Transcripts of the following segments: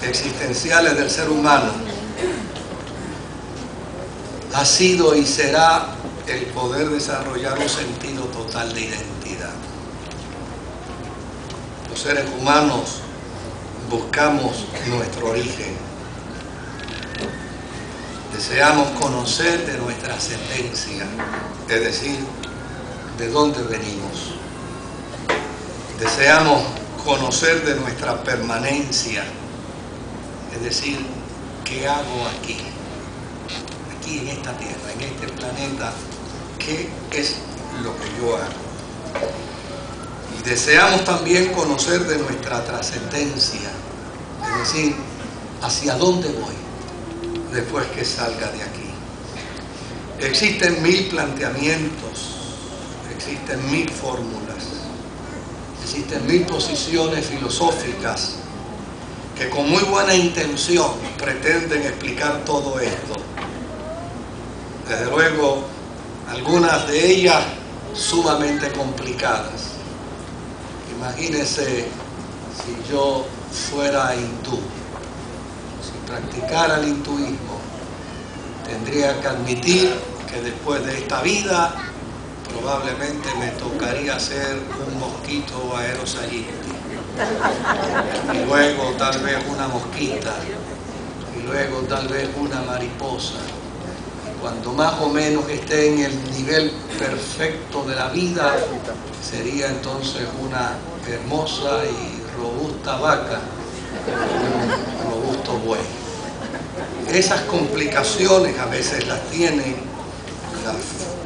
existenciales del ser humano ha sido y será el poder desarrollar un sentido total de identidad. Los seres humanos buscamos nuestro origen. Deseamos conocer de nuestra ascendencia, es decir, de dónde venimos. Deseamos conocer de nuestra permanencia, es decir, ¿qué hago aquí? Aquí en esta tierra, en este planeta, ¿qué es lo que yo hago? Y deseamos también conocer de nuestra trascendencia, es decir, ¿hacia dónde voy después que salga de aquí? Existen 1000 planteamientos, existen 1000 fórmulas, existen 1000 posiciones filosóficas que con muy buena intención pretenden explicar todo esto. Desde luego, algunas de ellas sumamente complicadas. Imagínense si yo fuera hindú, si practicara el hinduismo, tendría que admitir que después de esta vida probablemente me tocaría ser un mosquito aerosayiti, y luego tal vez una mosquita, y luego tal vez una mariposa. Cuando más o menos esté en el nivel perfecto de la vida, sería entonces una hermosa y robusta vaca, un robusto buey. Esas complicaciones a veces las tienen las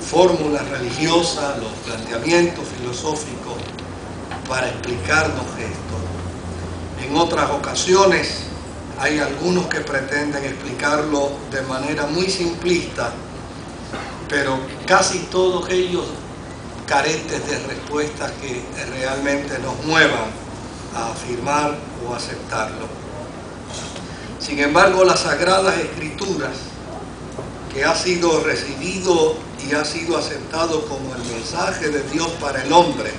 fórmulas religiosas, los planteamientos filosóficos para explicarnos esto. En otras ocasiones hay algunos que pretenden explicarlo de manera muy simplista, pero casi todos ellos carentes de respuestas que realmente nos muevan a afirmar o aceptarlo. Sin embargo, las Sagradas Escrituras, que ha sido recibido y ha sido aceptado como el mensaje de Dios para el hombre,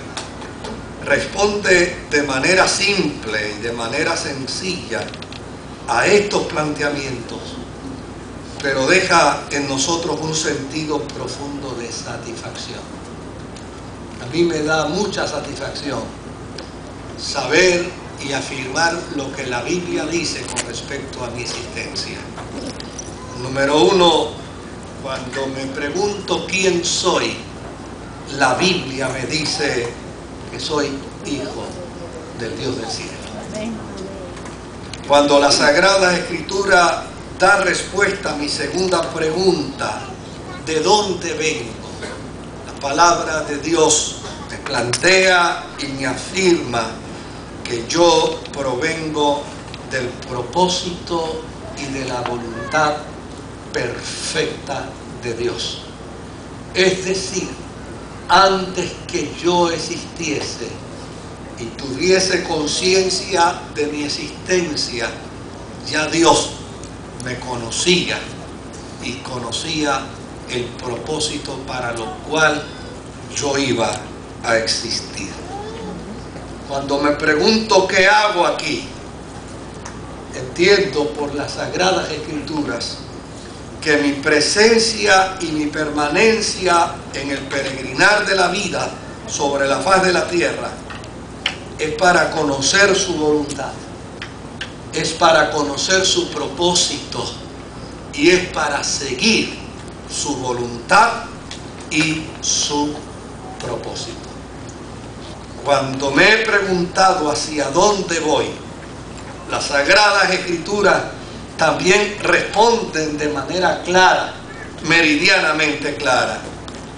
responde de manera simple y de manera sencilla a estos planteamientos, pero deja en nosotros un sentido profundo de satisfacción. A mí me da mucha satisfacción saber y afirmar lo que la Biblia dice con respecto a mi existencia. Número uno, cuando me pregunto quién soy, la Biblia me dice que soy hijo del Dios del cielo. Cuando la Sagrada Escritura da respuesta a mi segunda pregunta, ¿de dónde vengo?, la palabra de Dios me plantea y me afirma que yo provengo del propósito y de la voluntad perfecta de Dios. Es decir, antes que yo existiese y tuviese conciencia de mi existencia, ya Dios me conocía y conocía el propósito para lo cual yo iba a existir. Cuando me pregunto qué hago aquí, entiendo por las Sagradas Escrituras que mi presencia y mi permanencia en el peregrinar de la vida sobre la faz de la tierra es para conocer su voluntad, es para conocer su propósito y es para seguir su voluntad y su propósito. Cuando me he preguntado hacia dónde voy, las Sagradas Escrituras también responden de manera clara, meridianamente clara.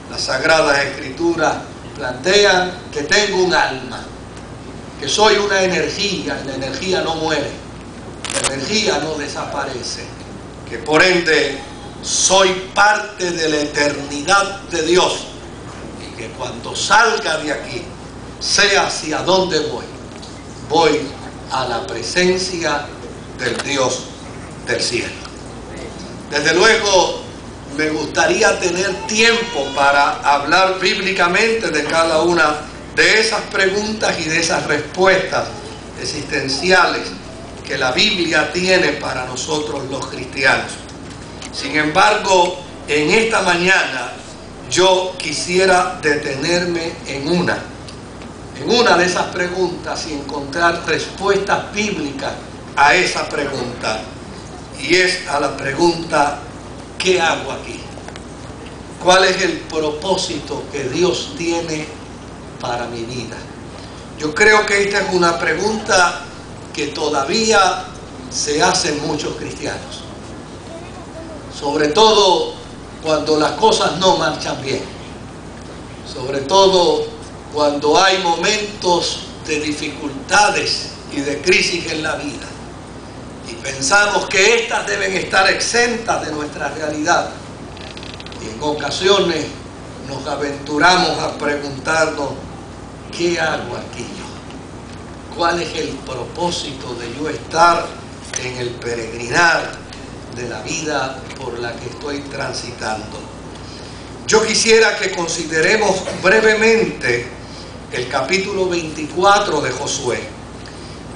Las Sagradas Escrituras plantean que tengo un alma, que soy una energía, y la energía no muere, la energía no desaparece, que por ende soy parte de la eternidad de Dios y que cuando salga de aquí, sea hacia dónde voy a la presencia del Dios del cielo. Desde luego me gustaría tener tiempo para hablar bíblicamente de cada una de esas preguntas y de esas respuestas existenciales que la Biblia tiene para nosotros los cristianos. Sin embargo, en esta mañana yo quisiera detenerme en una de esas preguntas y encontrar respuestas bíblicas a esa pregunta. Y es a la pregunta: ¿qué hago aquí? ¿Cuál es el propósito que Dios tiene para mi vida? Yo creo que esta es una pregunta que todavía se hacen muchos cristianos. Sobre todo cuando las cosas no marchan bien. Sobre todo cuando hay momentos de dificultades y de crisis en la vida. Y pensamos que estas deben estar exentas de nuestra realidad. Y en ocasiones nos aventuramos a preguntarnos: ¿qué hago aquí yo? ¿Cuál es el propósito de yo estar en el peregrinar de la vida por la que estoy transitando? Yo quisiera que consideremos brevemente el capítulo 24 de Josué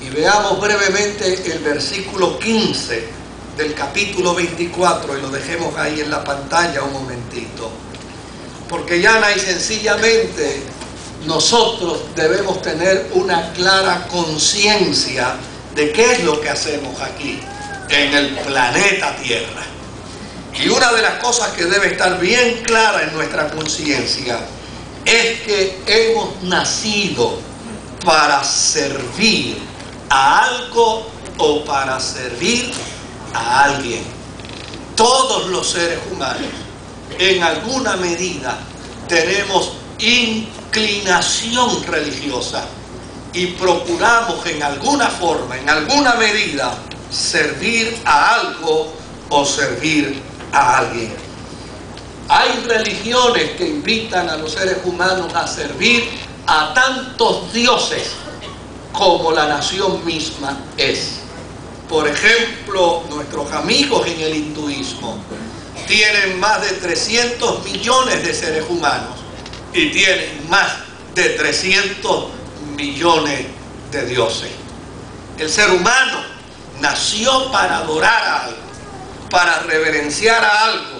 y veamos brevemente el versículo 15 del capítulo 24 y lo dejemos ahí en la pantalla un momentito, porque llana y sencillamente nosotros debemos tener una clara conciencia de qué es lo que hacemos aquí en el planeta Tierra. Y una de las cosas que debe estar bien clara en nuestra conciencia es que hemos nacido para servir a algo o para servir a alguien. Todos los seres humanos, en alguna medida, tenemos inclinación religiosa y procuramos en alguna forma, en alguna medida, servir a algo o servir a alguien. Hay religiones que invitan a los seres humanos a servir a tantos dioses como la nación misma es. Por ejemplo, nuestros amigos en el hinduismo tienen más de 300 millones de seres humanos y tienen más de 300 millones de dioses. El ser humano nació para adorar a algo, para reverenciar a algo,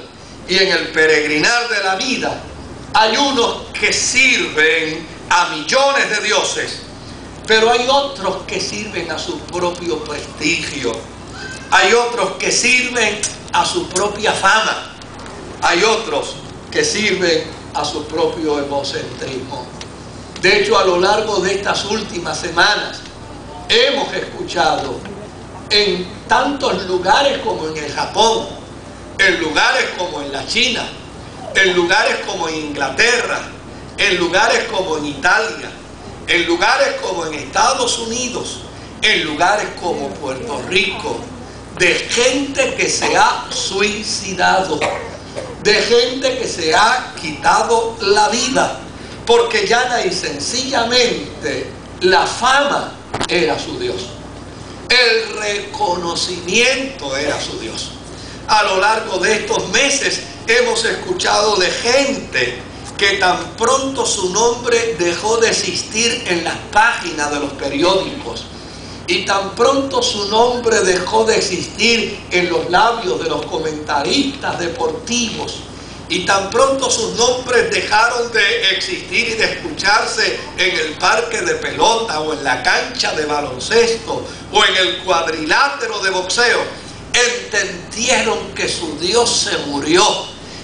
y en el peregrinar de la vida hay unos que sirven a millones de dioses, pero hay otros que sirven a su propio prestigio, hay otros que sirven a su propia fama, hay otros que sirven a su propio egocentrismo. De hecho, a lo largo de estas últimas semanas hemos escuchado en tantos lugares como en el Japón, en lugares como en la China, en lugares como en Inglaterra, en lugares como en Italia, en lugares como en Estados Unidos, en lugares como Puerto Rico, de gente que se ha suicidado, de gente que se ha quitado la vida, porque llana y sencillamente la fama era su Dios, el reconocimiento era su Dios. A lo largo de estos meses hemos escuchado de gente que tan pronto su nombre dejó de existir en las páginas de los periódicos y tan pronto su nombre dejó de existir en los labios de los comentaristas deportivos y tan pronto sus nombres dejaron de existir y de escucharse en el parque de pelota o en la cancha de baloncesto o en el cuadrilátero de boxeo, entendieron que su Dios se murió,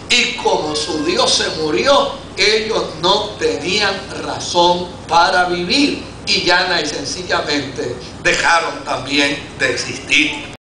y como su Dios se murió, ellos no tenían razón para vivir y llana y sencillamente dejaron también de existir.